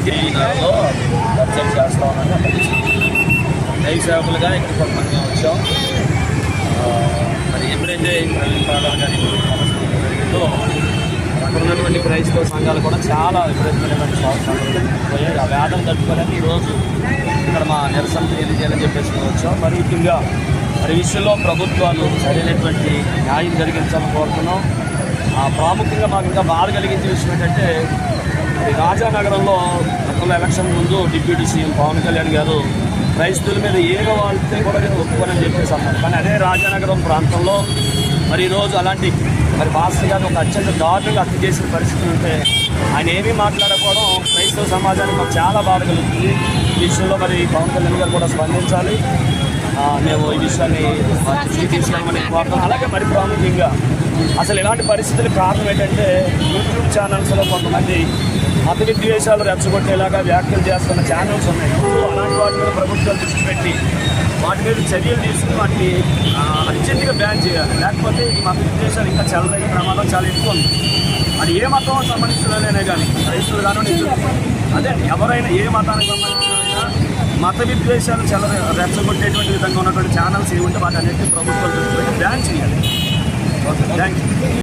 నెలలో పరిచయం చేస్తా ఉన్నాను. దైవ సేవకులుగా ఇక్కడ కొంతమంది వచ్చాం. మరి ఎప్పుడైతే ప్రవీణ్ పాదాలు గారి జరిగిందో అక్కడ ఉన్నటువంటి క్రైస్తవ సంఘాలు కూడా చాలా విపరీతమైనటువంటి పోయాయి. ఆ వేదన తట్టుకోలేని ఈరోజు ఇక్కడ మా నిరసన తెలియజేయాలని చెప్పేసి వచ్చాం. మరి ముఖ్యంగా మరి విషయంలో ప్రభుత్వాలు సరైనటువంటి న్యాయం జరిగించాలని కోరుతున్నాం. ప్రాముఖ్యంగా మాకు ఇంకా బాధ కలిగించే విషయం ఏంటంటే మరి రాజానగరంలో గతంలో ఎలక్షన్ ముందు డిప్యూటీ సీఎం పవన్ కళ్యాణ్ గారు క్రైస్తవుల మీద ఏదో వాళ్ళతో కూడా నేను ఒప్పుకోనని చెప్పేసి అన్నారు. కానీ అదే రాజానగరం ప్రాంతంలో మరి ఈరోజు అలాంటి మరి పాస్టర్ గారు ఒక అత్యంత దారుణంగా హత్య చేసిన పరిస్థితి ఉంటే ఆయన ఏమీ మాట్లాడకపోవడం క్రైస్తవ సమాజానికి మాకు చాలా బాధ కలుగుతుంది. ఈ విషయంలో మరి పవన్ కళ్యాణ్ గారు కూడా స్పందించాలి. మేము ఈ విషయాన్ని దృష్టికి తీసుకెళ్ళమని కోరుతాం. అలాగే మరి ప్రాముఖ్యంగా అసలు ఇలాంటి పరిస్థితులకు కారణం ఏంటంటే యూట్యూబ్ ఛానల్స్లో కొంతమంది మత విద్వేషాలు రెచ్చగొట్టేలాగా వ్యాఖ్యలు చేస్తున్న ఛానల్స్ ఉన్నాయి. అలాంటి వాటి మీద ప్రభుత్వాలు దృష్టి పెట్టి వాటి మీద చర్యలు తీసుకుని వాటిని అర్జెంటుగా బ్యాన్ చేయాలి. లేకపోతే ఈ మత విద్వేషాలు ఇంకా చెలరేగే ప్రమాదం చాలా ఎక్కువ ఉంది. అది ఏ మతం సంబంధించిననే కానీ క్రైస్తవులు కానీ అదే ఎవరైనా ఏ మతానికి సంబంధించిన మత విద్వేషాలు రెచ్చగొట్టేటువంటి విధంగా ఉన్నటువంటి ఛానల్స్ ఏముంటే వాటి అన్నింటినీ ప్రభుత్వాలు దృష్టి పెట్టి బ్యాన్ చేయాలి. Okay, thank you.